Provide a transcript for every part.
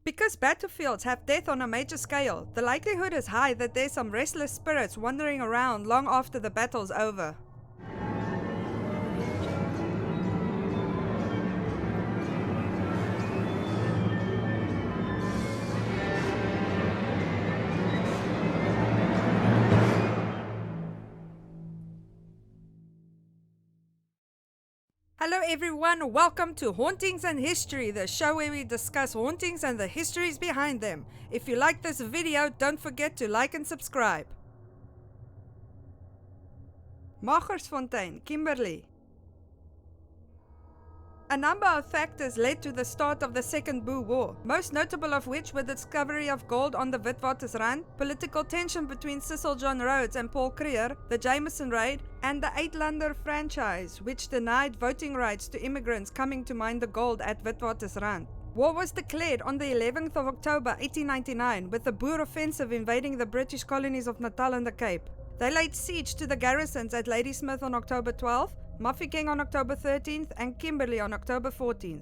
Because battlefields have death on a major scale, the likelihood is high that there's some restless spirits wandering around long after the battle's over. Hello everyone, welcome to Hauntings and History, the show where we discuss hauntings and the histories behind them. If you like this video, don't forget to like and subscribe. Magersfontein Kimberley. A number of factors led to the start of the Second Boer War, most notable of which were the discovery of gold on the Witwatersrand, political tension between Cecil John Rhodes and Paul Kruger, the Jameson Raid, and the Uitlander franchise, which denied voting rights to immigrants coming to mine the gold at Witwatersrand. War was declared on the 11th of October 1899, with the Boer offensive invading the British colonies of Natal and the Cape. They laid siege to the garrisons at Ladysmith on October 12th, Mafeking on October 13th, and Kimberley on October 14th.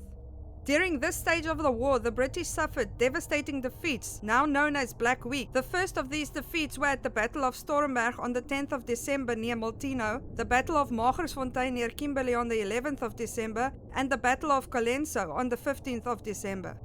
During this stage of the war, the British suffered devastating defeats, now known as Black Week. The first of these defeats were at the Battle of Stormberg on the 10th of December near Molteno, the Battle of Magersfontein near Kimberley on the 11th of December, and the Battle of Colenso on the 15th of December.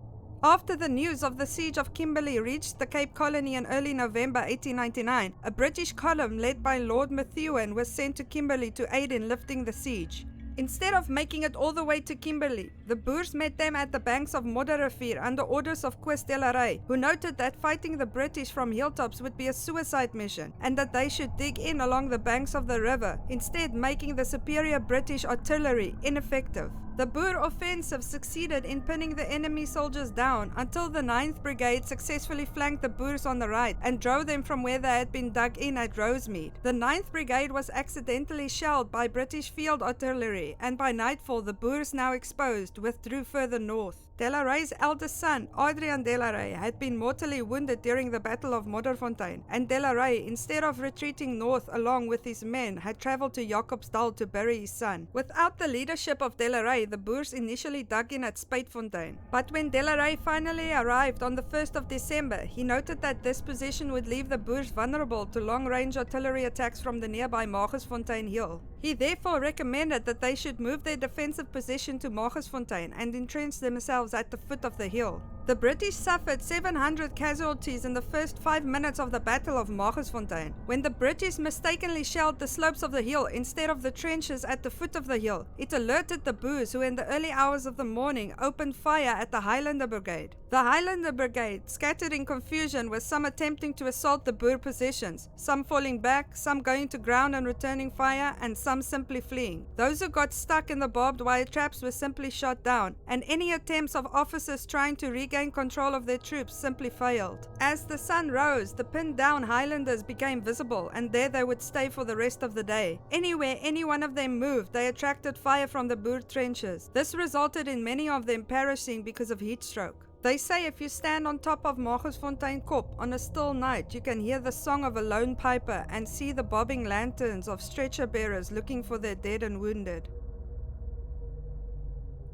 After the news of the siege of Kimberley reached the Cape Colony in early November 1899, a British column led by Lord Methuen was sent to Kimberley to aid in lifting the siege. Instead of making it all the way to Kimberley, the Boers met them at the banks of Modderrivier under orders of KwaSula Natal, who noted that fighting the British from hilltops would be a suicide mission and that they should dig in along the banks of the river, instead making the superior British artillery ineffective. The Boer offensive succeeded in pinning the enemy soldiers down until the 9th Brigade successfully flanked the Boers on the right and drove them from where they had been dug in at Rosemead. The 9th Brigade was accidentally shelled by British field artillery, and by nightfall the Boers, now exposed, withdrew further north. De la Rey's eldest son, Adrian de la Rey, had been mortally wounded during the Battle of Magersfontein, and de la Rey, instead of retreating north along with his men, had travelled to Jacobsdal to bury his son. Without the leadership of de la Rey, the Boers initially dug in at Spioenkop. But when de la Rey finally arrived on the 1st of December, he noted that this position would leave the Boers vulnerable to long-range artillery attacks from the nearby Magersfontein hill. He therefore recommended that they should move their defensive position to Magersfontein and entrench themselves at the foot of the hill. The British suffered 700 casualties in the first 5 minutes of the Battle of Magersfontein. When the British mistakenly shelled the slopes of the hill instead of the trenches at the foot of the hill, it alerted the Boers, who in the early hours of the morning opened fire at the Highlander Brigade. The Highlander Brigade scattered in confusion, with some attempting to assault the Boer positions, some falling back, some going to ground and returning fire, and some simply fleeing. Those who got stuck in the barbed wire traps were simply shot down, and any attempts of officers trying to regain control of their troops simply failed. As the sun rose, the pinned down Highlanders became visible, and there they would stay for the rest of the day. Anywhere any one of them moved, they attracted fire from the Boer trenches. This resulted in many of them perishing because of heat stroke. They say if you stand on top of Spincorp on a still night, you can hear the song of a lone piper and see the bobbing lanterns of stretcher bearers looking for their dead and wounded.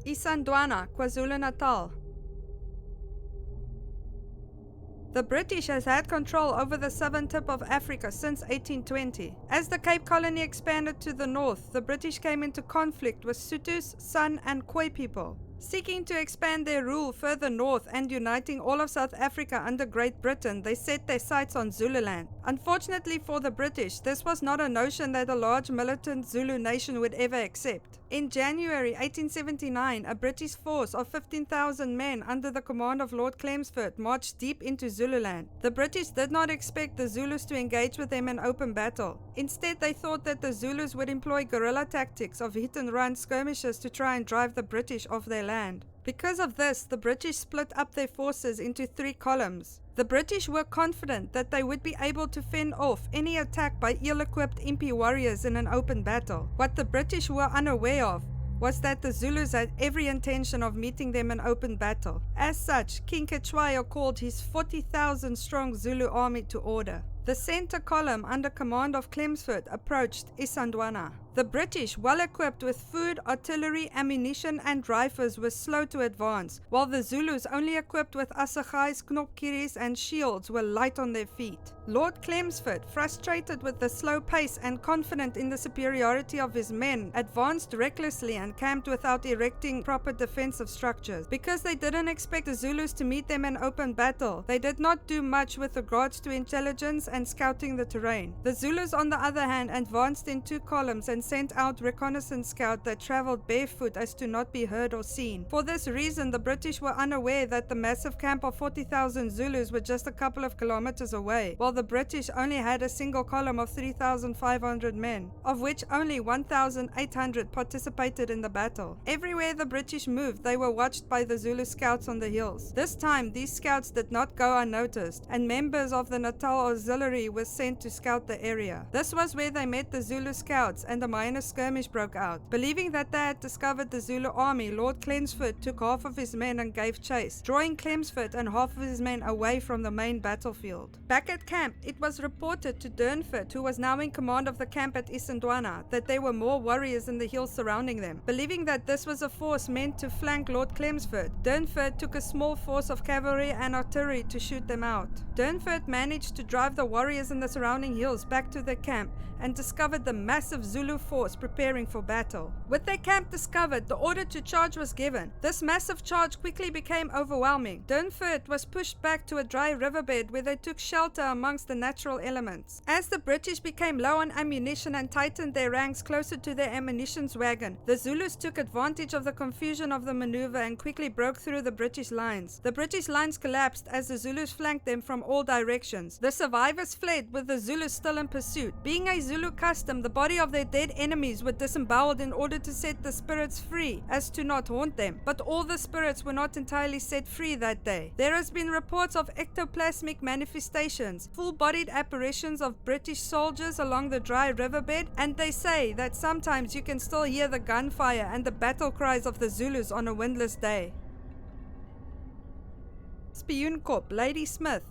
Isandlwana, KwaSula Natal. The British has had control over the southern tip of Africa since 1820. As the Cape Colony expanded to the north, the British came into conflict with Sothos, San and Khoi people. Seeking to expand their rule further north and uniting all of South Africa under Great Britain, they set their sights on Zululand. Unfortunately for the British, this was not a notion that a large militant Zulu nation would ever accept. In January 1879, a British force of 15,000 men under the command of Lord Chelmsford marched deep into Zululand. The British did not expect the Zulus to engage with them in open battle. Instead, they thought that the Zulus would employ guerrilla tactics of hit-and-run skirmishes to try and drive the British off their land. Because of this, the British split up their forces into 3 columns. The British were confident that they would be able to fend off any attack by ill-equipped impi warriors in an open battle. What the British were unaware of was that the Zulus had every intention of meeting them in open battle. As such, King Cetshwayo called his 40,000 strong Zulu army to order. The center column under command of Chelmsford approached Isandlwana. The British, well equipped with food, artillery, ammunition and rifles, were slow to advance, while the Zulus, only equipped with assegais, knopkieries and shields, were light on their feet. Lord Chelmsford, frustrated with the slow pace and confident in the superiority of his men, advanced recklessly and camped without erecting proper defensive structures. Because they didn't expect the Zulus to meet them in open battle, they did not do much with regards to intelligence and scouting the terrain. The Zulus, on the other hand, advanced in 2 columns and sent out reconnaissance scouts that traveled barefoot as to not be heard or seen. For this reason, the British were unaware that the massive camp of 40,000 Zulus were just a couple of kilometers away, while the British only had a single column of 3,500 men, of which only 1,800 participated in the battle. Everywhere the British moved, they were watched by the Zulu scouts on the hills. This time, these scouts did not go unnoticed, and members of the Natal Auxiliary were sent to scout the area. This was where they met the Zulu scouts, and a minor skirmish broke out. Believing that they had discovered the Zulu army, Lord Chelmsford took half of his men and gave chase, drawing Chelmsford and half of his men away from the main battlefield. Back at camp, it was reported to Durnford, who was now in command of the camp at Isandlwana, that there were more warriors in the hills surrounding them. Believing that this was a force meant to flank Lord Chelmsford, Durnford took a small force of cavalry and artillery to shoot them out. Durnford managed to drive the warriors in the surrounding hills back to their camp and discovered the massive Zulu force preparing for battle. With their camp discovered, the order to charge was given. This massive charge quickly became overwhelming. Durnford was pushed back to a dry riverbed where they took shelter amongst the natural elements. As the British became low on ammunition and tightened their ranks closer to their ammunition wagon, the Zulus took advantage of the confusion of the maneuver and quickly broke through the British lines. The British lines collapsed as the Zulus flanked them from all directions. The survivors fled, with the Zulus still in pursuit. Being a Zulu custom, the body of their dead enemies were disemboweled in order to set the spirits free, as to not haunt them. But all the spirits were not entirely set free that day. There has been reports of ectoplasmic manifestations, full-bodied apparitions of British soldiers along the dry riverbed, and they say that sometimes you can still hear the gunfire and the battle cries of the Zulus on a windless day. Spioenkop, Ladysmith.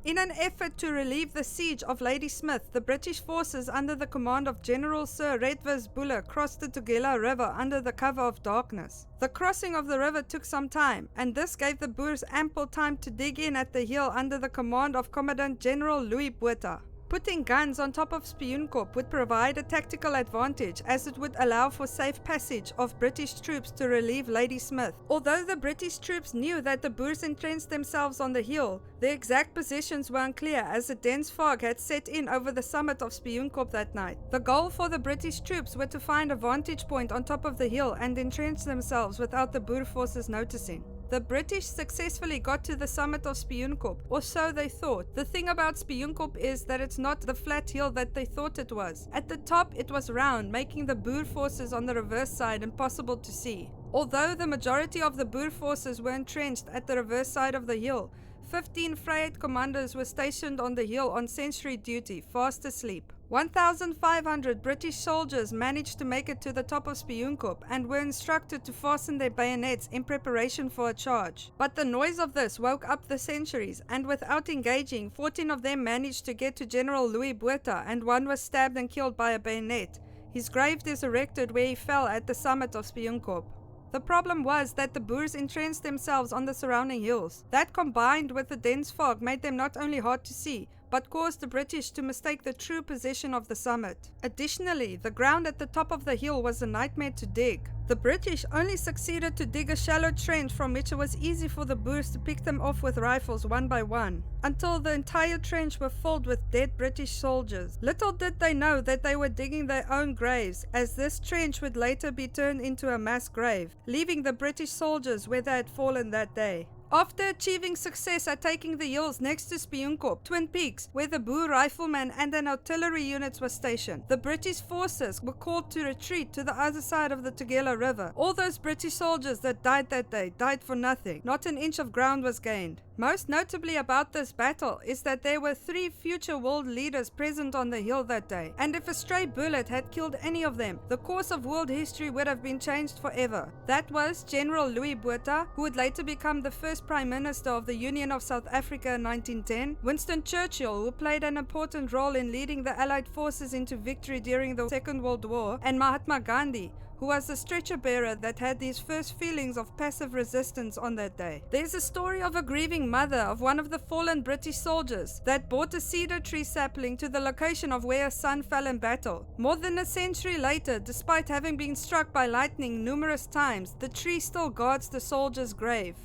In an effort to relieve the siege of Ladysmith, the British forces under the command of General Sir Redvers Buller crossed the Tugela River under the cover of darkness. The crossing of the river took some time, and this gave the Boers ample time to dig in at the hill under the command of Commandant General Louis Botha. Putting guns on top of Spioenkop would provide a tactical advantage, as it would allow for safe passage of British troops to relieve Ladysmith. Although the British troops knew that the Boers entrenched themselves on the hill, the exact positions were unclear, as a dense fog had set in over the summit of Spioenkop that night. The goal for the British troops was to find a vantage point on top of the hill and entrench themselves without the Boer forces noticing. The British successfully got to the summit of Spioenkop, or so they thought. The thing about Spioenkop is that it's not the flat hill that they thought it was. At the top it was round, making the Boer forces on the reverse side impossible to see. Although the majority of the Boer forces were entrenched at the reverse side of the hill, 15 Vryheid commandos were stationed on the hill on sentry duty, fast asleep. 1,500 British soldiers managed to make it to the top of Spioenkop and were instructed to fasten their bayonets in preparation for a charge. But the noise of this woke up the sentries, and without engaging, 14 of them managed to get to General Louis Botha, and one was stabbed and killed by a bayonet. His grave is erected where he fell at the summit of Spioenkop. The problem was that the Boers entrenched themselves on the surrounding hills. That, combined with the dense fog, made them not only hard to see, but caused the British to mistake the true position of the summit. Additionally, the ground at the top of the hill was a nightmare to dig. The British only succeeded to dig a shallow trench from which it was easy for the Boers to pick them off with rifles one by one, until the entire trench was filled with dead British soldiers. Little did they know that they were digging their own graves, as this trench would later be turned into a mass grave, leaving the British soldiers where they had fallen that day. After achieving success at taking the hills next to Spioenkop, Twin Peaks, where the Boer riflemen and an artillery unit was stationed, the British forces were called to retreat to the other side of the Tugela River. All those British soldiers that died that day died for nothing. Not an inch of ground was gained. Most notably about this battle is that there were 3 future world leaders present on the hill that day, and if a stray bullet had killed any of them, the course of world history would have been changed forever. That was General Louis Botha, who would later become the first Prime Minister of the Union of South Africa in 1910, Winston Churchill, who played an important role in leading the Allied forces into victory during the Second World War, and Mahatma Gandhi, who was the stretcher bearer that had these first feelings of passive resistance on that day. There's a story of a grieving mother of one of the fallen British soldiers that brought a cedar tree sapling to the location of where her son fell in battle. More than a century later, despite having been struck by lightning numerous times, the tree still guards the soldier's grave.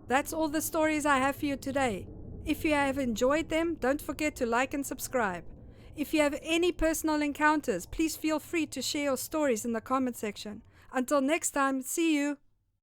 That's all the stories I have for you today. If you have enjoyed them, don't forget to like and subscribe. If you have any personal encounters, please feel free to share your stories in the comment section. Until next time, see you!